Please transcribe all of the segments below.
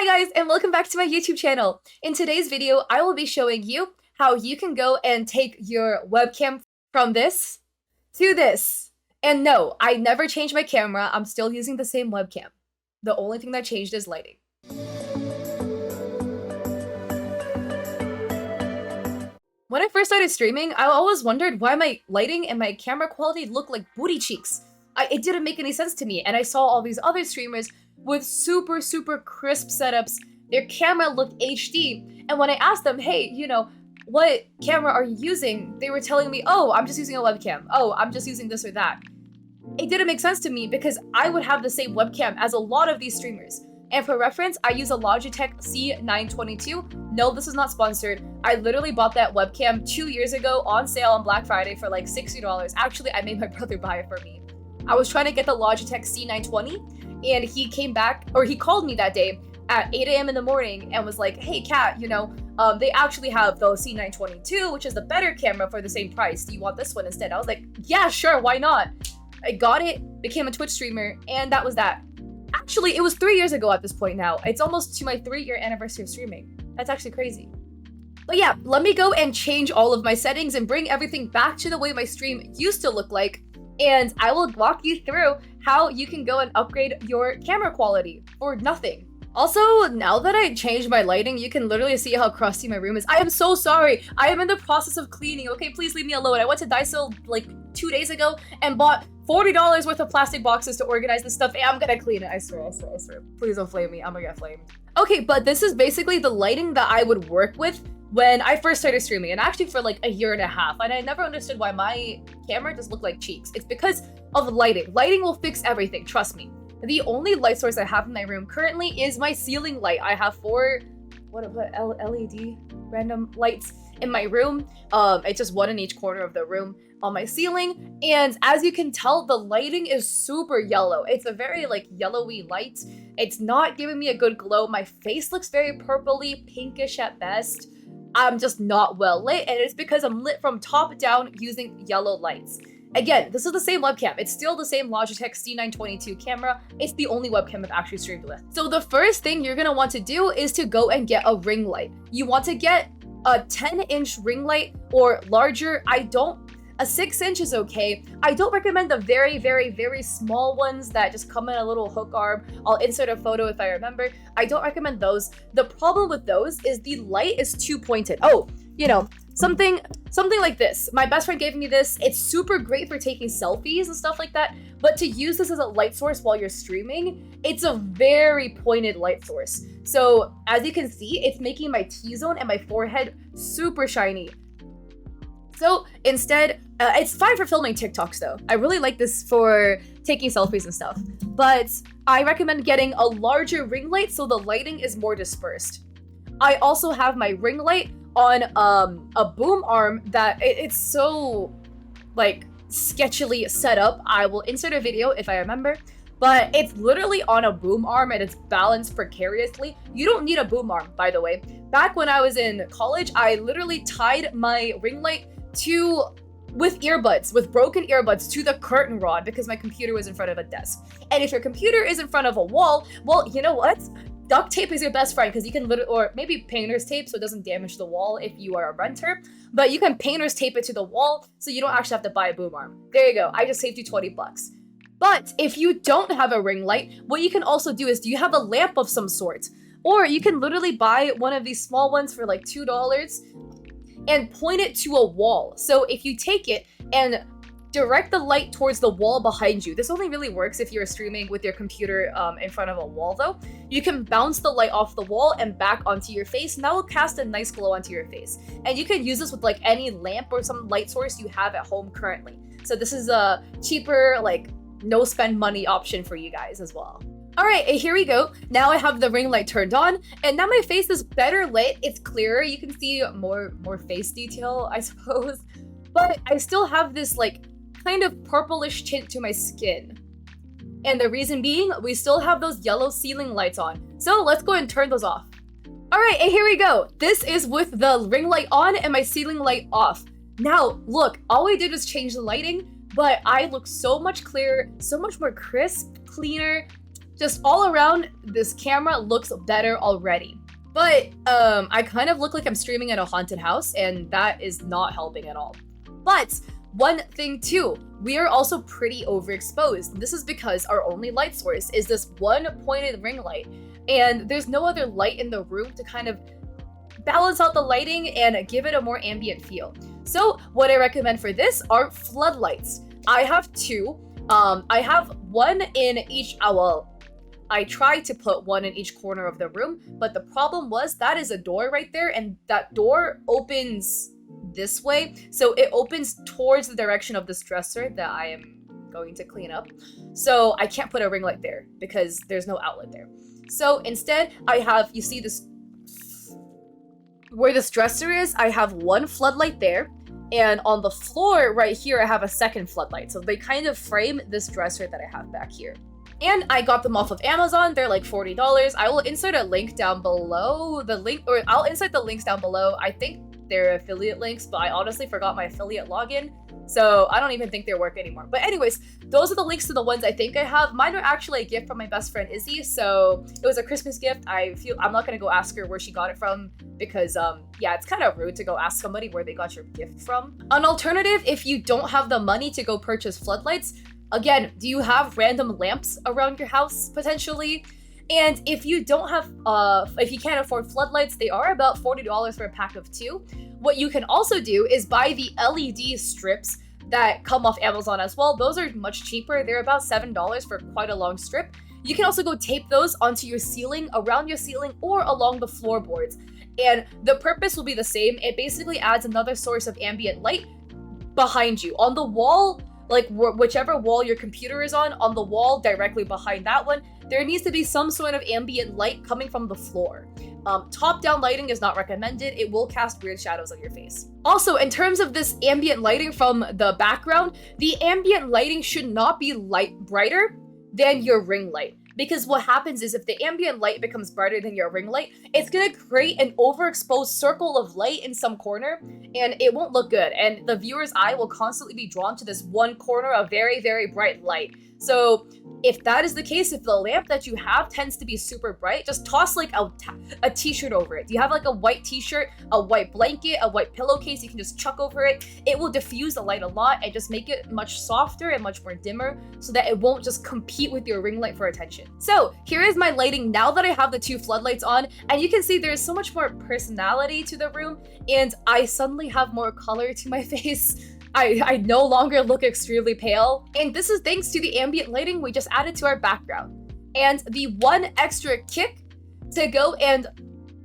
Hi guys, and welcome back to my YouTube channel. In today's video, I will be showing you how you can go and take your webcam from this to this. And no, I never changed my camera. I'm still using the same webcam. The only thing that changed is lighting. When I first started streaming, I always wondered why my lighting and my camera quality looked like booty cheeks. It didn't make any sense to me, and I saw all these other streamers with super crisp setups. Their camera looked HD, and when I asked them, hey, what camera are you using? They were telling me, oh, I'm just using a webcam. Oh, I'm just using this or that. It didn't make sense to me because I would have the same webcam as a lot of these streamers. And for reference, I use a Logitech C922. No, this is not sponsored. I literally bought that webcam 2 years ago on sale on Black Friday for like $60. Actually, I made my brother buy it for me. I was trying to get the Logitech C920, and he called me that day at 8 a.m. in the morning and was like, hey Kat, they actually have the C922, which is the better camera for the same price. Do you want this one instead? I was like, yeah, sure, why not? I got it, became a Twitch streamer, and that was that. Actually, it was 3 years ago at this point now. It's almost to my 3-year anniversary of streaming. That's actually crazy. But yeah, let me go and change all of my settings and bring everything back to the way my stream used to look like. And I will walk you through how you can go and upgrade your camera quality for nothing. Also, now that I changed my lighting, you can literally see how crusty my room is. I am so sorry. I am in the process of cleaning. Okay, please leave me alone. I went to Daiso like 2 days ago and bought $40 worth of plastic boxes to organize this stuff, and I'm gonna clean it. I swear. Please don't flame me. I'm gonna get flamed. Okay, but this is basically the lighting that I would work with when I first started streaming, and actually for like a year and a half, and I never understood why my camera just looked like cheeks. It's because of lighting. Lighting will fix everything, trust me. The only light source I have in my room currently is my ceiling light. I have 4 LED random lights in my room. It's just one in each corner of the room on my ceiling, and as you can tell, the lighting is super yellow. It's a very like yellowy light. It's not giving me a good glow. My face looks very purpley, pinkish at best. I'm just not well lit, and it's because I'm lit from top down using yellow lights. Again, this is the same webcam. It's still the same Logitech C922 camera. It's the only webcam I've actually streamed with. So the first thing you're gonna want to do is to go and get a ring light. You want to get a 10-inch ring light or larger. A 6-inch is okay. I don't recommend the very small ones that just come in a little hook arm. I'll insert a photo if I remember. I don't recommend those. The problem with those is the light is too pointed. Oh, something like this. My best friend gave me this. It's super great for taking selfies and stuff like that, but to use this as a light source while you're streaming, it's a very pointed light source. So as you can see, it's making my T-zone and my forehead super shiny. So instead, it's fine for filming TikToks though. I really like this for taking selfies and stuff, but I recommend getting a larger ring light so the lighting is more dispersed. I also have my ring light on a boom arm that it's so like sketchily set up. I will insert a video if I remember, but it's literally on a boom arm and it's balanced precariously. You don't need a boom arm, by the way. Back when I was in college, I literally tied my ring light with broken earbuds to the curtain rod because my computer was in front of a desk. And if your computer is in front of a wall, well, you know what? Duct tape is your best friend because you can or maybe painter's tape so it doesn't damage the wall if you are a renter, but you can painter's tape it to the wall so you don't actually have to buy a boom arm. There you go. I just saved you 20 bucks. But if you don't have a ring light, what you can also do is, do you have a lamp of some sort? Or you can literally buy one of these small ones for like $2 and point it to a wall. So if you take it and direct the light towards the wall behind you, this only really works if you're streaming with your computer in front of a wall though, you can bounce the light off the wall and back onto your face, and that will cast a nice glow onto your face. And you can use this with like any lamp or some light source you have at home currently. So this is a cheaper, like no spend money option for you guys as well. All right, here we go. Now I have the ring light turned on, and now my face is better lit. It's clearer. You can see more face detail, I suppose. But I still have this like kind of purplish tint to my skin. And the reason being, we still have those yellow ceiling lights on. So let's go and turn those off. All right, and here we go. This is with the ring light on and my ceiling light off. Now, look, all we did was change the lighting, but I look so much clearer, so much more crisp, cleaner, Just all around, this camera looks better already. But I kind of look like I'm streaming at a haunted house, and that is not helping at all. But one thing too, we are also pretty overexposed. This is because our only light source is this one pointed ring light, and there's no other light in the room to kind of balance out the lighting and give it a more ambient feel. So what I recommend for this are floodlights. I have two. I have one in each I tried to put one in each corner of the room, but the problem was that is a door right there, and that door opens this way. So it opens towards the direction of this dresser that I am going to clean up. So I can't put a ring light there because there's no outlet there. So instead, I have, you see this, where this dresser is, I have one floodlight there. And on the floor right here, I have a second floodlight. So they kind of frame this dresser that I have back here. And I got them off of Amazon. They're like $40. I will insert a link down below. I'll insert the links down below. I think they're affiliate links, but I honestly forgot my affiliate login. So I don't even think they work anymore. But anyways, those are the links to the ones I think I have. Mine are actually a gift from my best friend Izzy. So it was a Christmas gift. I'm not gonna go ask her where she got it from because yeah, it's kind of rude to go ask somebody where they got your gift from. An alternative, if you don't have the money to go purchase floodlights, again, do you have random lamps around your house potentially? And if you don't have, if you can't afford floodlights, they are about $40 for a pack of 2. What you can also do is buy the LED strips that come off Amazon as well. Those are much cheaper. They're about $7 for quite a long strip. You can also go tape those onto your ceiling, around your ceiling, or along the floorboards. And the purpose will be the same. It basically adds another source of ambient light behind you. On the wall, like whichever wall your computer is on the wall directly behind that one, there needs to be some sort of ambient light coming from the floor. Top-down lighting is not recommended. It will cast weird shadows on your face. Also, in terms of this ambient lighting from the background, the ambient lighting should not be brighter than your ring light. Because what happens is if the ambient light becomes brighter than your ring light, it's gonna create an overexposed circle of light in some corner, and it won't look good. And the viewer's eye will constantly be drawn to this one corner of very, very bright light. So if that is the case, if the lamp that you have tends to be super bright, just toss like a t-shirt over it. Do you have like a white t-shirt, a white blanket, a white pillowcase you can just chuck over it? It will diffuse the light a lot and just make it much softer and much more dimmer so that it won't just compete with your ring light for attention. So here is my lighting now that I have the 2 floodlights on, and you can see there's so much more personality to the room, and I suddenly have more color to my face. I no longer look extremely pale, and this is thanks to the ambient lighting we just added to our background. And the one extra kick to go and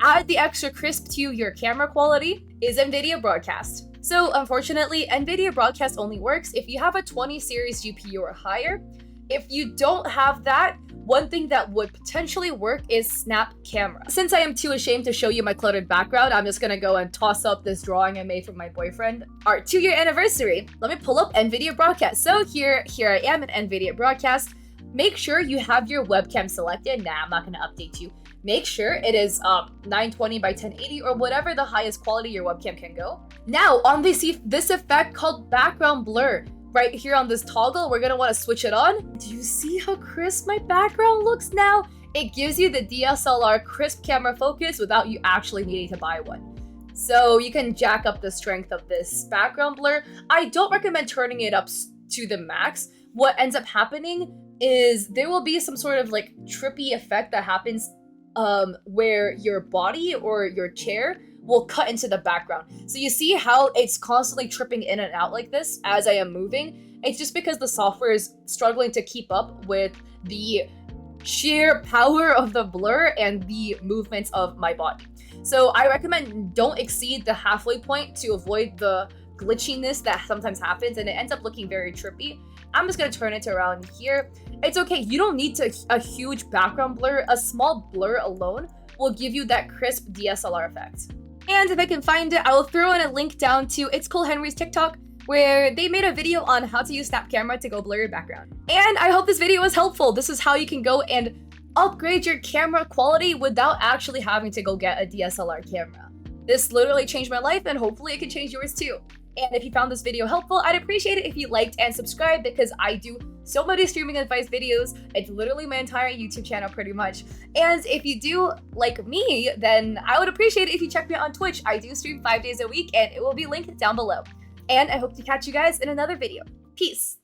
add the extra crisp to your camera quality is NVIDIA Broadcast. So unfortunately, NVIDIA Broadcast only works if you have a 20 series GPU or higher. If you don't have that, one thing that would potentially work is Snap Camera. Since I am too ashamed to show you my cluttered background, I'm just gonna go and toss up this drawing I made for my boyfriend. Our 2-year anniversary. Let me pull up NVIDIA Broadcast. So here I am in NVIDIA Broadcast. Make sure you have your webcam selected. Nah, I'm not gonna update you. Make sure it is 920 by 1080 or whatever the highest quality your webcam can go. Now on this effect called background blur. Right here on this toggle, we're gonna wanna switch it on. Do you see how crisp my background looks now? It gives you the DSLR crisp camera focus without you actually needing to buy one. So you can jack up the strength of this background blur. I don't recommend turning it up to the max. What ends up happening is there will be some sort of like trippy effect that happens where your body or your chair will cut into the background. So you see how it's constantly tripping in and out like this as I am moving? It's just because the software is struggling to keep up with the sheer power of the blur and the movements of my body. So I recommend don't exceed the halfway point to avoid the glitchiness that sometimes happens and it ends up looking very trippy. I'm just gonna turn it around here. It's okay, you don't need a huge background blur. A small blur alone will give you that crisp DSLR effect. And if I can find it, I will throw in a link down to It's Cool Henry's TikTok, where they made a video on how to use Snap Camera to go blur your background. And I hope this video was helpful. This is how you can go and upgrade your camera quality without actually having to go get a DSLR camera. This literally changed my life, and hopefully it can change yours too. And if you found this video helpful, I'd appreciate it if you liked and subscribed because I do so many streaming advice videos. It's literally my entire YouTube channel pretty much. And if you do like me, then I would appreciate it if you check me out on Twitch. I do stream 5 days a week and it will be linked down below. And I hope to catch you guys in another video. Peace.